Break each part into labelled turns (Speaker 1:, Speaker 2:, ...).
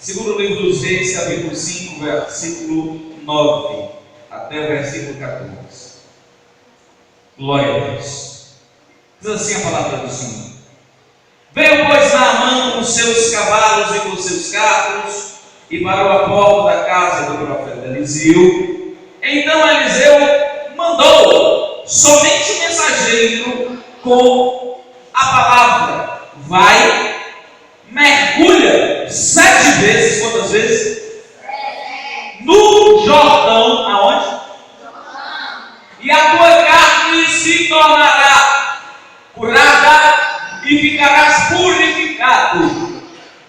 Speaker 1: Segundo livro dos Reis, capítulo 5, versículo 9 até o versículo 14. Glória a Deus. Diz assim a palavra do Senhor: Veio, pois, Naamã com os seus cavalos e com os seus carros e parou à porta da casa do profeta Eliseu. Então Eliseu mandou somente o mensageiro com a palavra: vai, mergulha 7 vezes. Quantas vezes? No Jordão. Aonde? E a tua carne se tornará curada e ficarás purificado.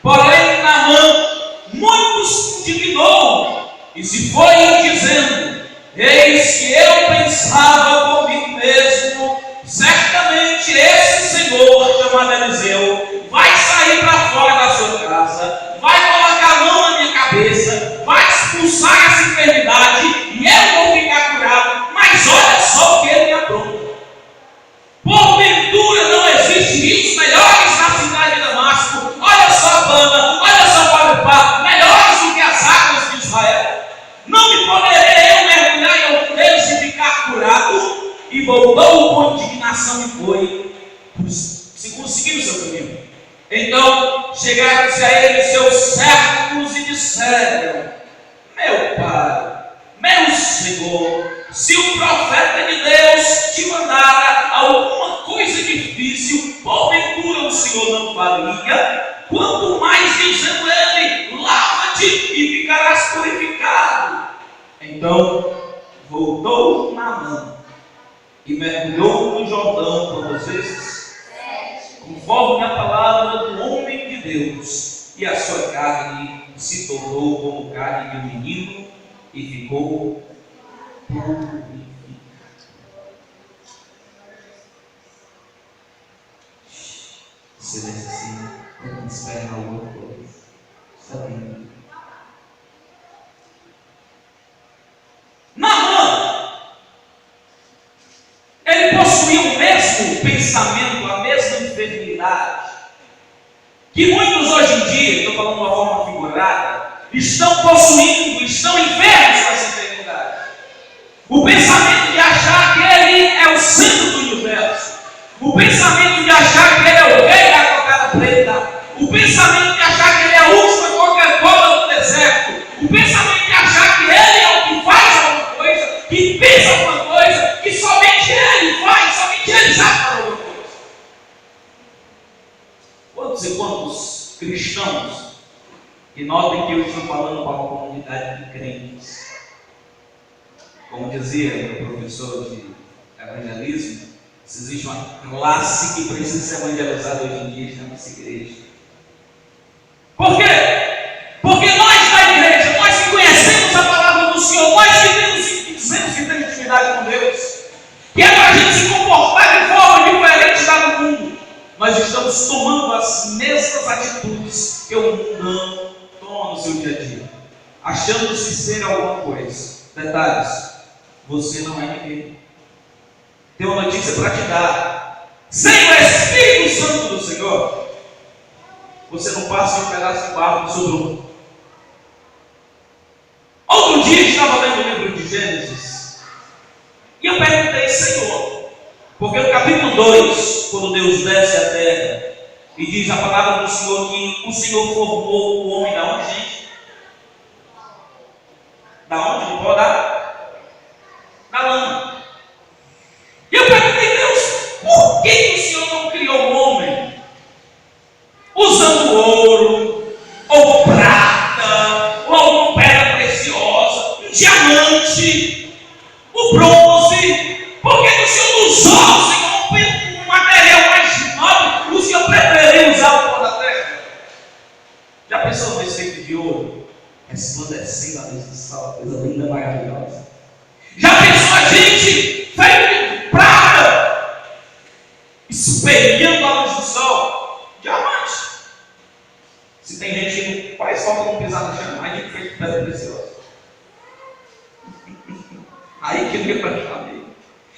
Speaker 1: Porém, Naamã muito se indignou e se foi dizendo: eis que eu pensava comigo mesmo, certamente esse Senhor chamado Eliseu vai sair para fora da sua casa, vai colocar a mão na minha cabeça, vai expulsar essa enfermidade e eu vou ficar curado. Mas olha só o que ele me apronta. Porventura não existe rios melhores na cidade de Damasco? Olha só a banda, olha só o Guarapá, melhores do que as águas de Israel. Não me poderei eu mergulhar em algum deles e ficar curado? E voltou com indignação e foi seguindo o seu caminho. Então chegaram-se a ele seus servos e disseram: meu pai, meu senhor, se o profeta de Deus te mandara alguma coisa difícil, porventura o Senhor não faria? Quanto mais dizendo ele: lava-te e ficarás purificado. Então voltou Naamã e mergulhou no Jordão quantas vezes? Conforme a palavra do homem de Deus, e a sua carne se tornou como carne de um menino e ficou purificado. Você diz assim: eu espero alguma coisa. Sabendo. Naamã, ele possuía o mesmo pensamento, a mesma enfermidade que muitos hoje em dia, estou falando de uma forma figurada, estão possuindo, estão enfermos com essa enfermidade. O pensamento de achar que ele é o centro do universo, o pensamento de achar que ele é o rei da cocada preta, o pensamento de achar que ele é a última Coca-Cola do deserto, o pensamento de achar que ele é o que faz alguma coisa, que pensa alguma coisa, que somente ele faz, somente ele sabe fazer alguma coisa. Quantos e quantos cristãos, e notem que eu estou falando para uma comunidade de crentes, como dizia o professor de evangelismo, se existe uma classe que precisa ser evangelizada hoje em dia, chama-se igreja. Por quê? Porque nós da igreja, nós que conhecemos a palavra do Senhor, nós que dizemos que temos intimidade com Deus, que é para a gente se comportar de forma diferente da do mundo, nós estamos tomando as mesmas atitudes que o mundo não toma no seu dia a dia, achando-se ser alguma coisa. Detalhes: você não é ninguém. Tem uma notícia para te dar: sem o Espírito Santo do Senhor, você não passa um pedaço de barro no seu ombro. Outro dia estava lendo o livro de Gênesis e eu perguntei: Senhor, porque no capítulo 2, quando Deus desce à terra e diz a palavra do Senhor que o Senhor formou o homem da onde, gente? Da onde? Não pode dar? Da lama. E eu perguntei: Deus, por que o Senhor não criou o homem usando ouro, ou prata, ou alguma pedra preciosa, um diamante, o bronze? Por que o Senhor não usou, Senhor, um material mais nobre? O Senhor preferiu usar o pó da terra? Já pensou no respeito de ouro, resplandecendo a luz do sol, coisa linda, maravilhosa? Já pensou a gente feito de prata, espelhando a luz do sol? Diamante. Se tem gente que não faz falta não pisar no chão, aí que feito de pedra preciosa. Aí que veio para mim.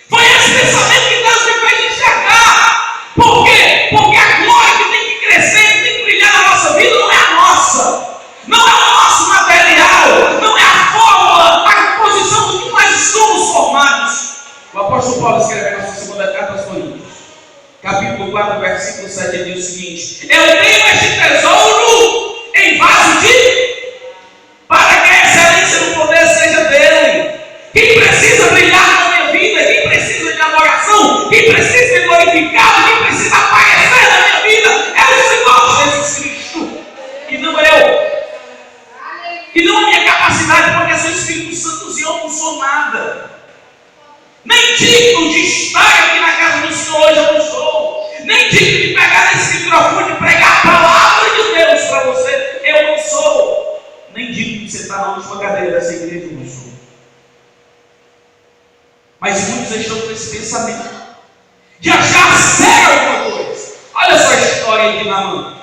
Speaker 1: Foi esse pensamento que Deus me fez enxergar. Por quê? Porque a glória que tem que crescer, que tem que brilhar na nossa vida, não é a nossa. Não é O apóstolo Paulo escreve na sua segunda carta aos Coríntios, capítulo 4, versículo 7, ele diz o seguinte: eu tenho este tesouro em vaso para que a excelência do poder seja dele. Quem precisa brilhar na minha vida, quem precisa de adoração, quem precisa de glorificado, quem precisa aparecer na minha vida, é o Senhor Jesus Cristo, e não eu. E não a minha capacidade, porque sou Espírito Santo e eu não sou nada. Nem digno de estar aqui na casa do Senhor hoje eu não sou. Nem digno de pegar esse microfone e pregar a palavra de Deus para você, eu não sou. Nem digno de sentar na última cadeira dessa igreja, eu não sou. Mas muitos estão com esse pensamento de achar ser alguma coisa. Olha só a história de Naamã.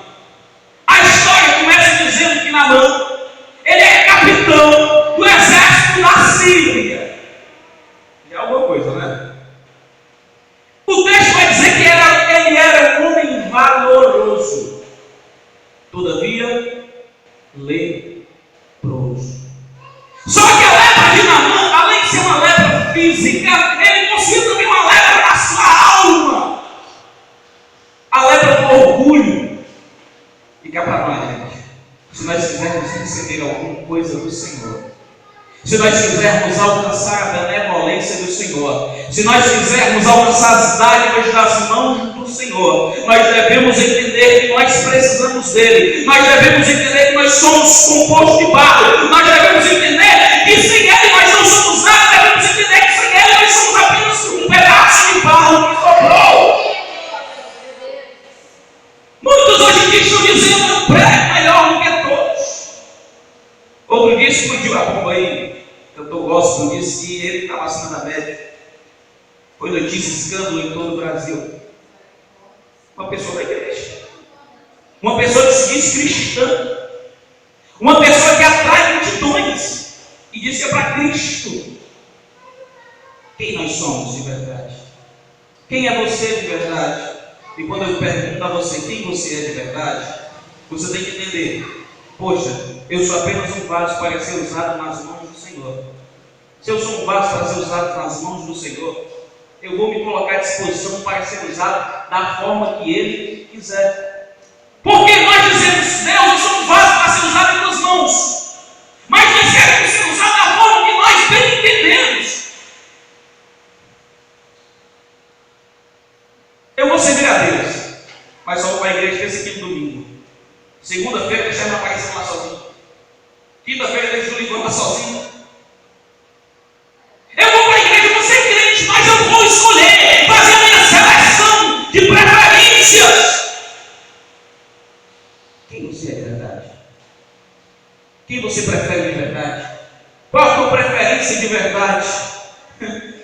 Speaker 1: A história começa dizendo que Naamã, ele é capitão do exército da Síria. É alguma coisa, né? O texto vai dizer que ele era um homem valoroso, todavia leproso. Só que a lepra de Naamã, além de ser uma lepra física, ele possuía também uma lepra na sua alma. A lepra do orgulho. E cá para nós, gente. Se nós quisermos receber alguma coisa do Senhor, se nós quisermos alcançar a benevolência do Senhor, se nós quisermos alcançar as dádivas das mãos do Senhor, nós devemos entender que nós precisamos dele, nós devemos entender que nós somos compostos de barro, nós devemos entender que sem ele nós não somos nada, devemos entender que sem ele nós somos apenas um pedaço de barro que sobrou. Muitos hoje em dia estão dizendo: eu prego melhor do que todos. Outro dia explodiu a bomba aí, cantor gospel disse que ele estava acima da média. Foi notícia, escândalo em todo o Brasil. Uma pessoa da igreja, uma pessoa que se diz cristã, uma pessoa que atrai multidões e diz que é para Cristo. Quem nós somos de verdade? Quem é você de verdade? E quando eu pergunto a você quem você é de verdade, você tem que entender: poxa, eu sou apenas um vaso para ser usado nas mãos do Senhor. Se eu sou um vaso para ser usado nas mãos do Senhor, eu vou me colocar à disposição para ser usado da forma que Ele quiser. Porque nós dizemos: Deus, eu sou um vaso para ser usado em tuas mãos, mas nós queremos ser usados da forma que nós bem entendemos. Eu vou servir a Deus, mas só vou para a igreja terça, quinta e domingo. Segunda-feira deixa eu aparecer lá sozinho. Quinta-feira deixa o Livão lá sozinho. Eu vou para a igreja, vou ser crente, mas eu vou escolher, fazer a minha seleção de preferências. Quem você é de verdade? Quem você prefere de verdade? Qual a tua preferência de verdade?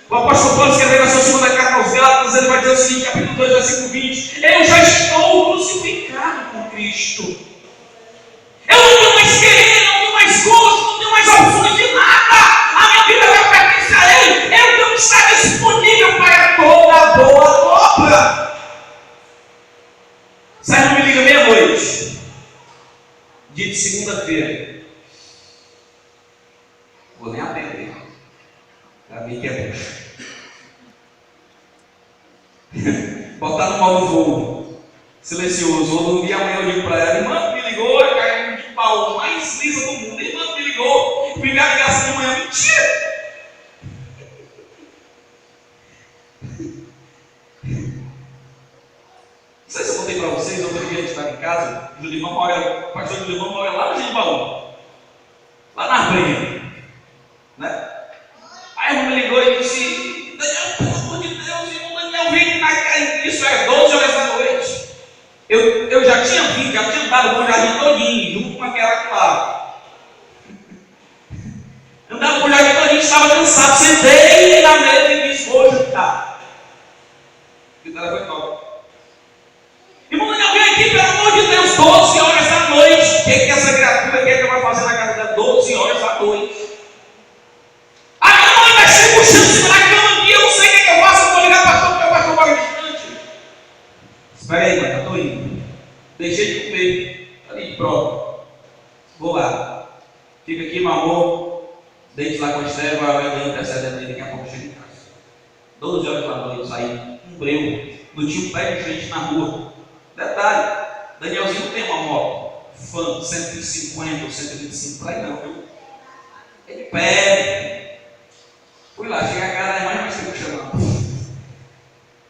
Speaker 1: O apóstolo Paulo escreveu na sua segunda carta aos Gálatas, ele vai dizer o seguinte, capítulo 2, versículo 20: eu já estou crucificado com Cristo. Eu não tenho mais querer, não tenho mais gosto, não tenho mais opções de nada. A minha vida vai pertencer a Ele. Eu tenho que estar disponível para toda boa obra. Sai, não me liga meia-noite, dia de segunda-feira. Vou nem atender. Para mim que é bucha. Botar no modo voo silencioso. Vou dormir amanhã, eu digo para ela: irmã, me ligou, eu caí de pau mais lisa do mundo. Irmã, me ligou, primeira ligação de manhã. Mentira! Não sei se eu contei para vocês, outro dia a gente estava em casa, o Julimão mora, o pastor Julimão mora lá no Genibaú, lá na Arbrinha, né? Aí a irmã me ligou e disse: Daniel, pelo amor de Deus, irmão Daniel, vem que na isso é 12 horas da noite. Eu já tinha vindo, já tinha andado com o jardim todinho, junto com aquela lá. Andava com o jardim todinho, estava cansado, sentei na mesa e disse: vou juntar. E o telefone toca. Irmão Daniel, vem aqui, pelo amor de Deus, 12 horas da noite. O que essa criatura quer que eu vá fazer na casa dela? 12 horas da noite. A minha mãe vai ser puxando em cima da cama aqui, eu não sei o que eu faço, eu vou ligar para o pastor, porque o pastor mora distante. Espera aí, mãe, eu estou indo. Deixei de comer. Ali, pronto. Vou lá. Fica aqui, meu amor. Deite lá com a Estela, vai intercedendo ali, daqui a pouco chega em casa. 12 horas da noite, saí um breu, não tinha um pé de gente na rua. Detalhe, Danielzinho tem uma moto Fun 150 ou 125 por aí não, viu? Ele pede. Fui lá, cheguei a cara, mais mais tempo chamando.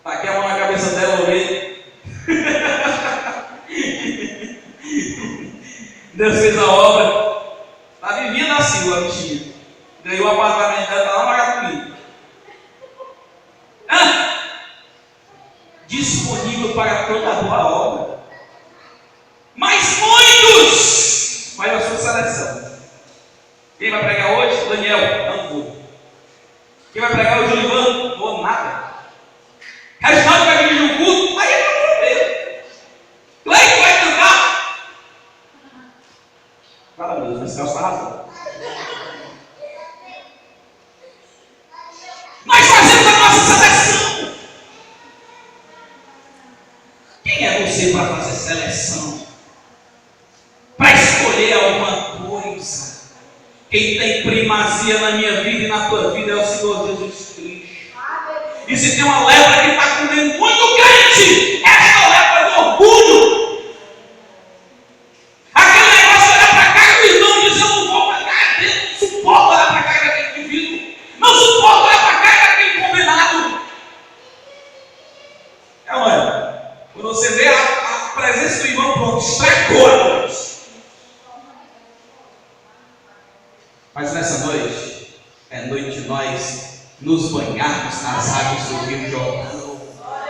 Speaker 1: Taquei a mão na cabeça dela, olhei. Deus fez a obra. Está vivendo assim, a bichinha. Ganhou o apartamento dela, está lá na Magatuí. Disponível para toda boa obra. Mas muitos faz a sua seleção. Quem vai pregar hoje? Daniel, não vou. Quem vai pregar hoje? Olivano? Não vou nada. Reginaldo vai vir no culto? Aí eu não vou ver. Cleiton vai cantar? Fala Deus, mas calça razão. Nós fazemos a nossa seleção. Quem é você para fazer seleção? Para escolher alguma coisa? Quem tem primazia na minha vida e na tua vida é o Senhor Jesus Cristo. E se tem uma lepra que está comendo muito crente, essa lepra do orgulho. Aquele negócio de olhar para a cara do irmão e dizer: eu não vou para a cara dele, não suporto olhar para a cara daquele indivíduo, não suporto olhar para a cara daquele condenado. É, olha, quando você vê a presença do irmão, pronto, estragou a noite. Mas nessa noite, é noite de nós nos banharmos nas águas do Rio Jordão,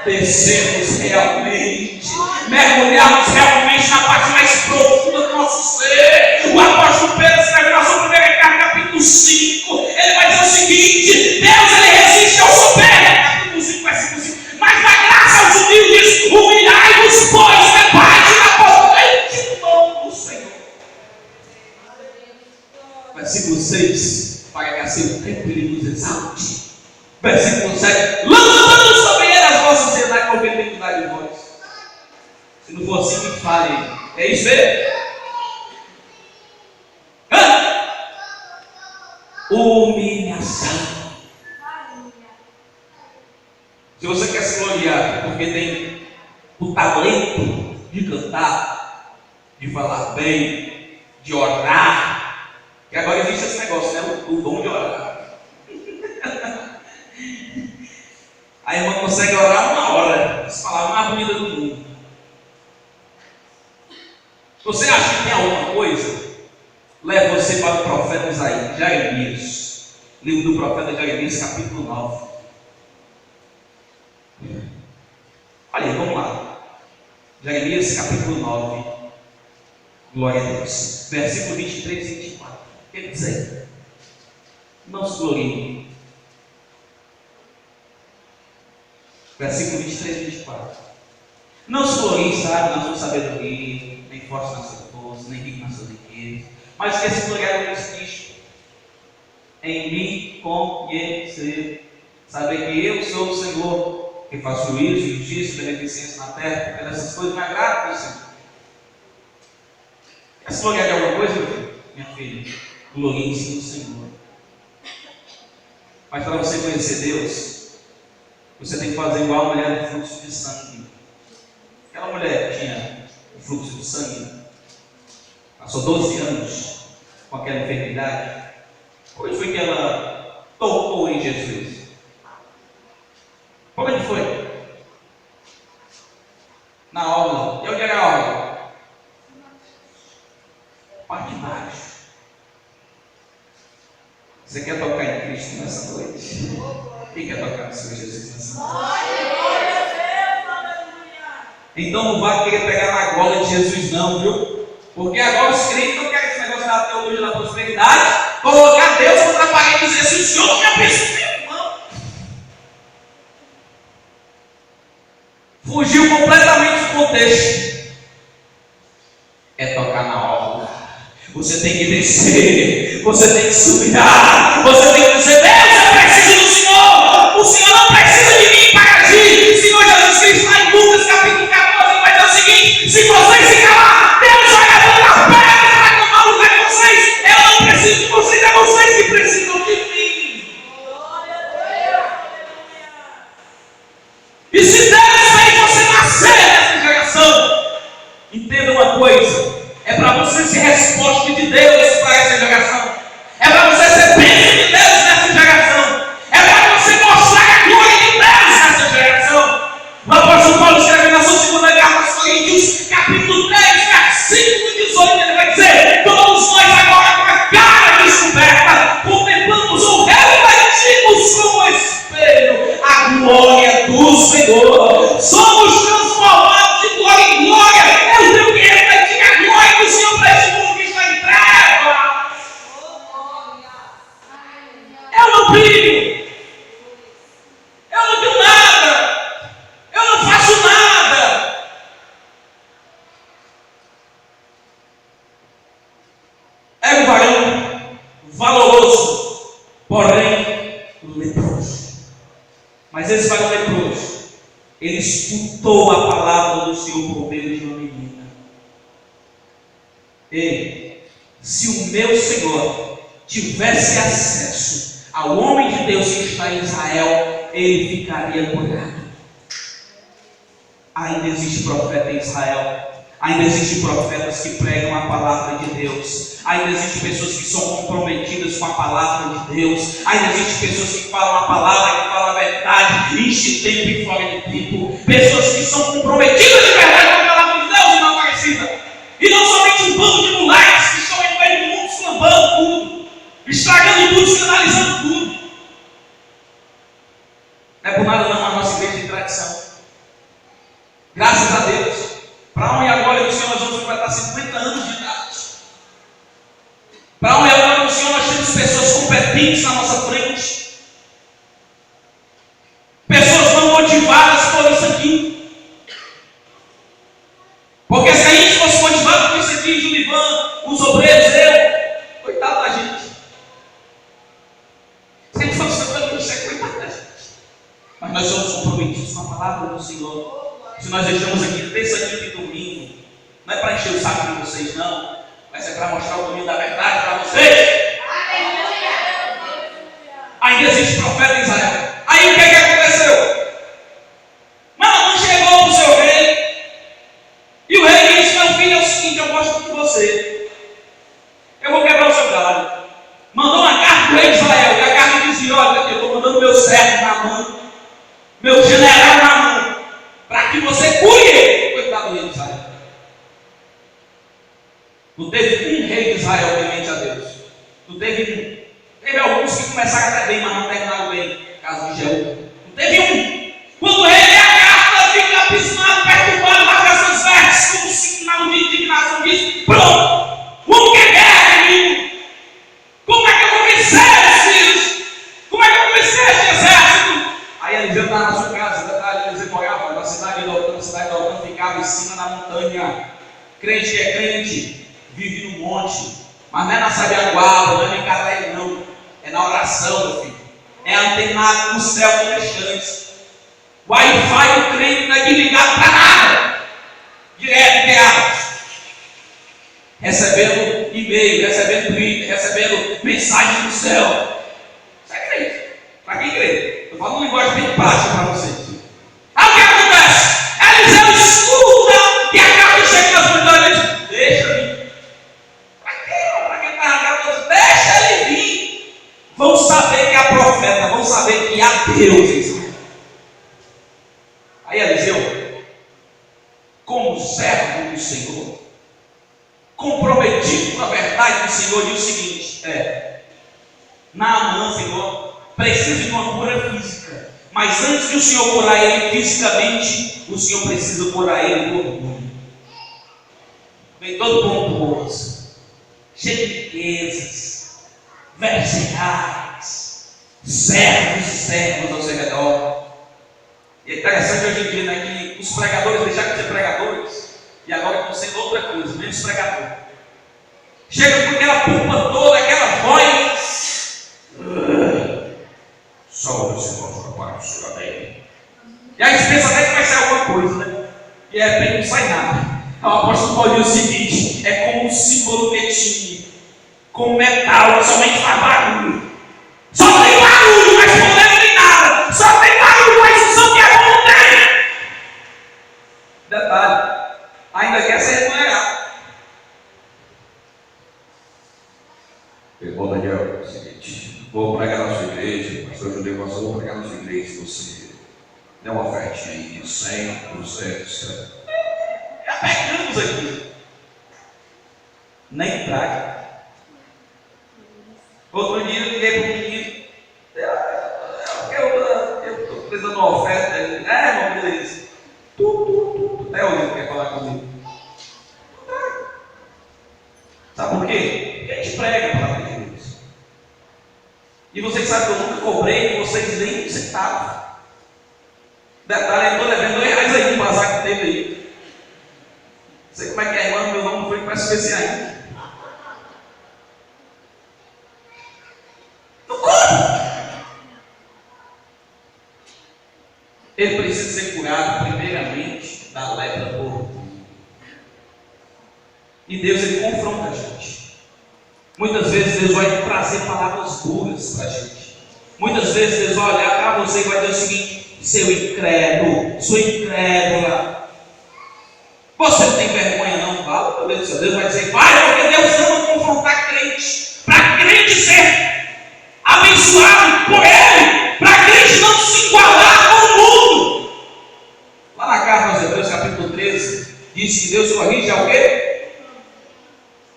Speaker 1: descermos realmente, mergulharmos realmente na parte mais profunda do nosso ser. O apóstolo Pedro escreve na sua primeira carta, capítulo 5, ele vai dizer o seguinte: Deus ele resiste ao soberbo, capítulo 5, versículo 5, mas dá graça aos humildes. Humilhai-vos, pois, debaixo da potente mão do Senhor. Versículo 6, para que assim o tempo ele nos exalte. Versículo 7, lançando sobre ele as vossas ansiedades, porque ele tem que cuidar de vós. Se não for assim, me fale. É isso mesmo? Humilhação. Se você quer se gloriar porque tem o talento de cantar, de falar bem, de orar, que agora existe esse negócio, né? O dom de orar. A irmã consegue orar uma hora, as palavras mais bonitas do mundo. Você acha que tem alguma coisa? Leva você para o profeta Isaías, Jeremias, livro do profeta Jeremias, capítulo 9. Olha aí, vamos lá. Jeremias, capítulo 9. Glória a Deus. Versículo 23 e 24. Ele diz aí: não se glorie. Versículo 23 e 24. Não se glorie, sabe, na sua sabedoria, nem forte na sua força, nem rico nas suas riquezas, mas que se gloriar em Cristo, em mim conhecer, saber que eu sou o Senhor, que faço juízo, justiça e beneficência na terra, porque dessas coisas me agrada do Senhor. Quer se gloriar de alguma coisa, meu filho? Minha filha, glorie-se no Senhor. Mas para você conhecer Deus, você tem que fazer igual a mulher do fluxo de sangue. Aquela mulher que tinha o fluxo de sangue, passou 12 anos com aquela enfermidade. Onde foi que ela tocou em Jesus? Onde foi? Na aula. E onde era a aula? Parte de baixo. Você quer tocar em Cristo nessa noite? Quem quer tocar no Senhor Jesus nessa noite? Então não vai querer pegar na gola de Jesus não, viu? Porque agora os crentes não querem esse negócio da teologia da prosperidade, colocar Deus contra a parede e dizer assim: o Senhor não me abençoou, meu irmão. Fugiu completamente do contexto. É tocar na obra. Você tem que descer, você tem que subir, você tem que dizer: Deus, eu preciso do Senhor. O Senhor não precisa de mim para agir. O Senhor Jesus Cristo, lá em Lucas capítulo 14, vai dizer o seguinte: se vocês se calar, Deus vai levantar pedras para tomar o lugar de vocês. Eu não preciso de vocês, é vocês que precisam de mim. E se Deus fez você nascer nessa geração, entenda uma coisa: é para você ser resposta de Deus para essa geração. É para você ser bênção de Deus nessa geração. É para você mostrar a glória de Deus nessa geração. O apóstolo Paulo escreve na sua segunda carta aos Coríntios, capítulo 3, versículo 18, ele vai dizer: todos nós agora com a cara descoberta, contemplamos ou refletimos como espelho a glória do Senhor. Somos transformados de glória em glória. Eu tenho que refletir a glória do Senhor para esse mundo que está em trevas. Eu não brilho. Eu não tenho nada. Eu não faço nada. É um varão valoroso, porém leproso. Mas esse varão leproso, ele escutou a palavra do Senhor por meio de uma menina. Ei, se o meu Senhor tivesse acesso ao homem de Deus que está em Israel, ele ficaria curado. Ainda existe profeta em Israel. Ainda existem profetas que pregam a palavra de Deus. Ainda existem pessoas que são comprometidas com a palavra de Deus. Ainda existem pessoas que falam a palavra, que falam a verdade, enche tempo e fora de tempo. Pessoas que são comprometidas de verdade com a palavra de Deus e não aparecida. E não somente um bando de moleques que estão em meio do mundo escambando tudo, estragando tudo, escandalizando tudo. Não é por nada não a nossa igreja de tradição. Graças a Deus. Para a honra e a glória do Senhor, nós vamos completar 50 anos de idade. Para a honra e a glória do Senhor, nós temos pessoas competentes na nossa frente. Pessoas não motivadas por isso aqui. Porque se a gente fosse motivado por isso aqui, Julivan, os obreiros, eu, coitado da gente. Se a gente fosse tratando isso, coitado da gente. Mas nós somos comprometidos com a palavra do Senhor. Se nós estamos aqui terça, quinta e domingo, não é para encher o saco de vocês, não, mas é para mostrar o caminho da verdade para vocês. Ainda existe profeta em Israel. Aí o que aconteceu? Mamãe chegou para o seu rei, e o rei disse: meu filho, é o seguinte, eu gosto de você, eu vou quebrar o seu galho. Mandou uma carta para o rei de Israel, e a carta dizia: olha, eu estou mandando meu servo na mão, meu general na mão, para que você cure ele. Coitado do rei de Israel. Não teve um rei de Israel temente a Deus. Não teve um. Teve alguns que começaram até bem, mas não terminaram bem. Caso de Jeú. Não teve um. Quando o rei lê a carta, fica abismado, perturbado, rasga seus versos, como sinal de indignação, diz: pronto, como que é guerra, amigo? Como é que eu vou vencer os filhos? Como é que eu vou vencer esse exército? Aí Eliseu estava na sua casa, detalhe, Eliseu morava na cidade de Dotã. A cidade de Dotã ficava em cima da montanha. Crente que é crente, vive no monte, mas não é na Sabiaguaba, não é em Caraí, não. É na oração, meu filho. É antenado no céu celestiante. O Wi-Fi do crente não é desligado para nada. Direto, teatro. Recebendo e-mail, recebendo Twitter, recebendo mensagem do céu. Isso é crente. Para quem crê? Eu falo uma linguagem bem prática para vocês. Aí o que acontece? Eliseu escuta e a carta chega nas multidões. Deixa vir. Para quê? Para quem está arrancado? Deixa ele vir. Vão saber que há profeta, vão saber que há Deus em Israel. Aí Eliseu, como servo do Senhor, comprometido com a verdade do Senhor, diz o seguinte: Naamã, Senhor, precisa de uma cura física, mas antes de o Senhor curar ele fisicamente, o Senhor precisa curar ele por mundo. Vem todo pomposo, cheio de riquezas, mercenários, servos e servos ao seu redor. E é interessante hoje em dia, né, que os pregadores deixaram de ser pregadores e agora estão sendo outra coisa, menos pregador. Chega com aquela pulpa toda, aquela voz. Só o Senhor para o Senhor bem. E aí você pensa até que vai sair alguma coisa, né? E de repente não sai nada. O apóstolo Paulo diz o seguinte: é como um símbolo que tinha, com metal, somente faz barulho. Só tem barulho, mas poder não tem nada. Só tem barulho, mas unção que é bom não tem. Dê uma ofertinha aí de 100, 200. Já pegamos aqui. Nem traga. Outro dia eu liguei para o menino. Eu estou precisando de uma oferta. Ele disse, irmão, beleza. Tu. Até hoje ele quer falar comigo. Sabe por quê? Porque a gente prega a palavra de Deus. E vocês sabem que eu nunca cobrei de vocês nem um centavo. Detalhe, eu estou devendo R$2 aí no bazar que teve aí. Não sei como é que é, irmão, meu nome não foi que parece especial ainda. Não cobra! Ele precisa ser curado, primeiramente, da lepra do orgulho. E Deus, ele confronta a gente. Muitas vezes Deus vai trazer palavras duras para a gente. Muitas vezes Deus vai olhar para você e vai dizer o seguinte: seu incrédulo, sua incrédula, você não tem vergonha não? Fala, meu Deus do céu. Deus vai dizer, vai, porque Deus ama confrontar crente, para crente ser abençoado por Ele, para crente não se igualar com o mundo. Lá na carta aos Hebreus, capítulo 13, diz que Deus corrige ao quê?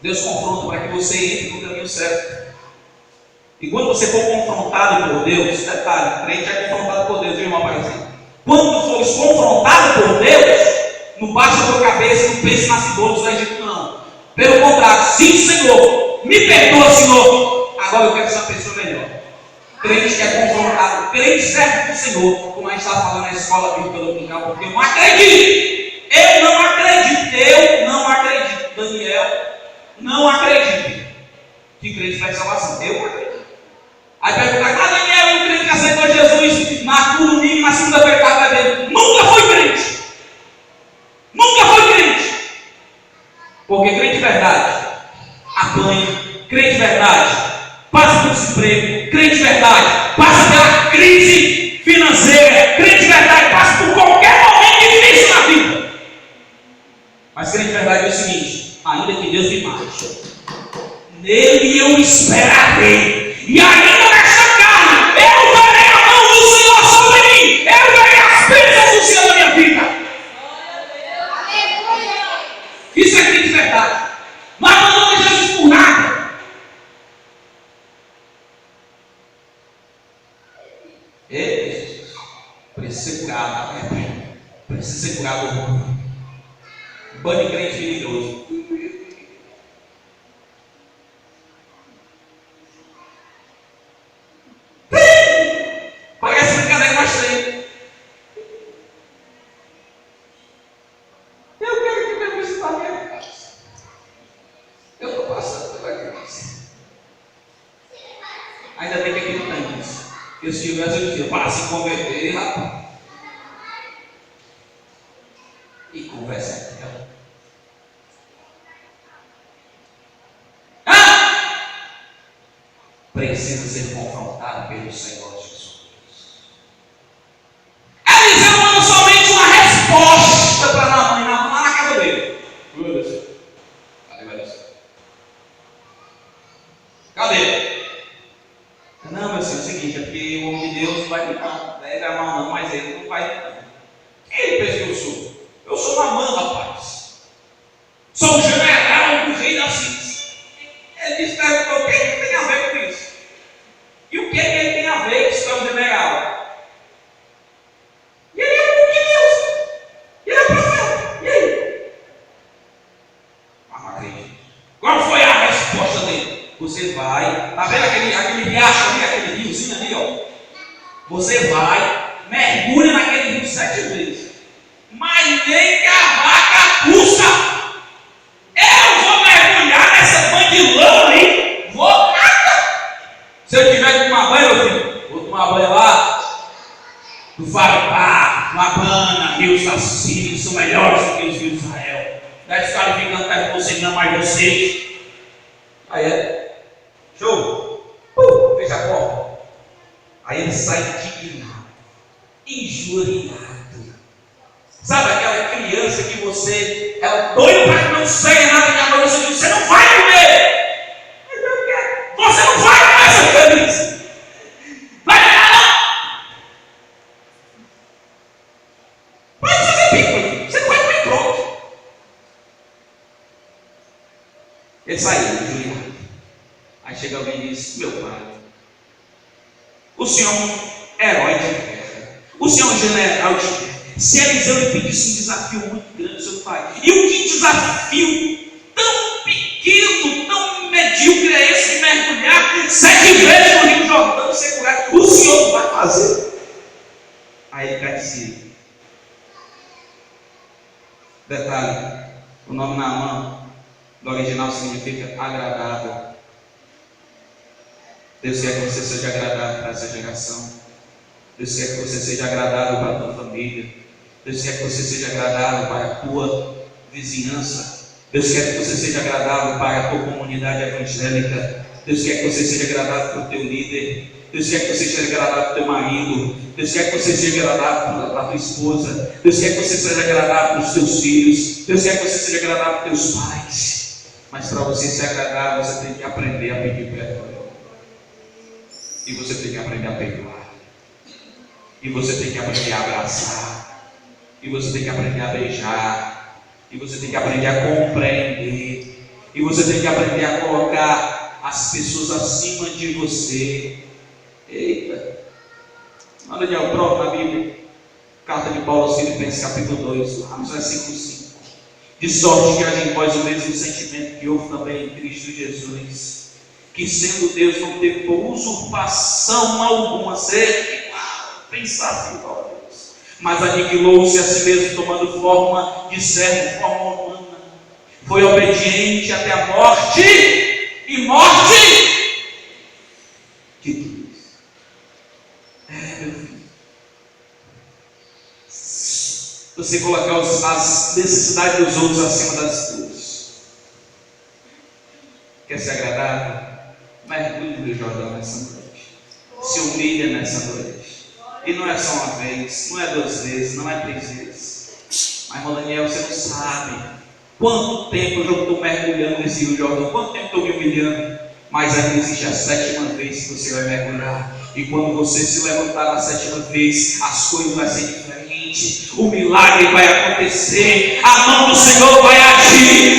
Speaker 1: Deus confronta para que você entre no caminho certo. E quando você for confrontado por Deus, detalhe, crente é confrontado por Deus, viu, irmão Paizinho? Quando fores confrontado por Deus, não baixa a tua cabeça, não pense nas dores do Egito, não. Pelo contrário, sim, Senhor, me perdoa, Senhor. Agora eu quero ser uma pessoa melhor. Crente que é confrontado, crente serve do Senhor, como a gente estava falando na escola bíblica dominical, porque eu não acredito. Daniel, não acredito que crente vai salvação. Eu não acredito. Aí perguntar, Daniel, um crente que aceitou Jesus no domingo, na segunda-feira estava bebendo. Nunca foi crente. Nunca foi crente. Porque crente de verdade apanha, crente de verdade passa por desemprego, crente de verdade passa pela crise financeira, crente de verdade passa por qualquer momento difícil na vida. Mas crente de verdade é o seguinte: ainda que Deus me mate, nele eu esperarei. E ainda nesta carne, eu verei a mão do Senhor sobre mim. Eu verei as bênçãos do Senhor na minha vida. Isso é crente de verdade. Não abandona Jesus por nada. Ei, Jesus, precisa ser curado, né? Precisa ser curado do mundo. Banho de crente religioso. Parece brincadeira, mas tem. Eu quero que meu visitar a minha casa. Eu estou passando pela crise. Ainda bem que aqui não tem isso. Porque se tivesse, eu dizia, para se converter, rapaz. E conversa com ela. Precisa ser confrontado pelo Senhor Jesus. Eliseu manda somente uma resposta para Naamã, lá na casa dele. Cadê Eliseu? Cadê? Não, meu senhor, é o seguinte, é porque o homem de Deus não vai vir não. Ele é mal não, mas ele não vai vir não. Quem ele pensa que eu sou? Eu sou Naamã, rapaz. Sou o general do rei da Síria. Ele disse, perguntou, o que tem a ver com isso? E o que ele tem a ver com o general? E ele é o homem de Deus. Ele é o profeta. E aí? Não acredito. Qual foi a resposta dele? Você vai, tá vendo aquele riacho ali, aquele riozinho ali, ó? Você vai, mergulha naquele rio 7 vezes. Mas nem que a vaca puxa. Eu vou mergulhar nessa banha de lama aí? Vou nada. Se eu tiver que tomar banho, meu filho, vou tomar banho lá no Farpá, no Abana, rios da Síria, que são melhores do que os rios de Israel. Deve ficar ficando perto de vocês, não mais vocês. Aí é show. Fecha a porta. Aí ele sai indignado, injuriado. Sabe aquela criança que você é doido para que não saia nada de agora, você diz, você não vai comer. Você não vai comer essa camisa. Vai ganhar não. Ele saiu, injuriado. Aí chega alguém e diz: meu pai, o senhor é um herói de guerra, o senhor é um general de guerra. Se Eliseu lhe pedisse um desafio muito grande, seu pai, e o que desafio tão pequeno, tão medíocre é esse de mergulhar 7 vezes no Rio Jordão sem curar? O senhor vai fazer? Aí ele cai de si. Detalhe: o nome Naamã no original significa agradável. Deus quer que você seja agradável para essa geração. Deus quer que você seja agradável para a tua família. Deus quer que você seja agradável para a tua vizinhança. Deus quer que você seja agradável para a tua comunidade evangélica. Deus quer que você seja agradável para o teu líder. Deus quer que você seja agradável para o teu marido. Deus quer que você seja agradável para a tua esposa. Deus quer que você seja agradável para os teus filhos. Deus quer que você seja agradável para os teus pais. Mas para você ser agradável, você tem que aprender a pedir perdão. E você tem que aprender a perdoar. E você tem que aprender a abraçar. E você tem que aprender a beijar. E você tem que aprender a compreender. E você tem que aprender a colocar as pessoas acima de você. Eita! Olha de prova na Bíblia. Carta de Paulo aos Filipenses, capítulo 2, lá no versículo 5. De sorte que haja em vós o mesmo sentimento que houve também em Cristo Jesus, que sendo Deus não teve por usurpação alguma ser igual, pensar igual a Deus, mas aniquilou-se a si mesmo, tomando forma de servo, forma humana, foi obediente até a morte, e morte de cruz. Meu filho, você colocar as necessidades dos outros acima das tuas. Quer ser agradável? Mergulhe no Rio Jordão nessa noite. Se humilha nessa noite. E não é só uma vez, não é 2 vezes, não é 3 vezes. Mas, irmão Daniel, você não sabe quanto tempo eu estou mergulhando nesse Rio Jordão, quanto tempo estou me humilhando. Mas ainda existe a 7ª vez que você vai mergulhar. E quando você se levantar na 7ª vez, as coisas vão ser diferentes. O milagre vai acontecer, a mão do Senhor vai agir,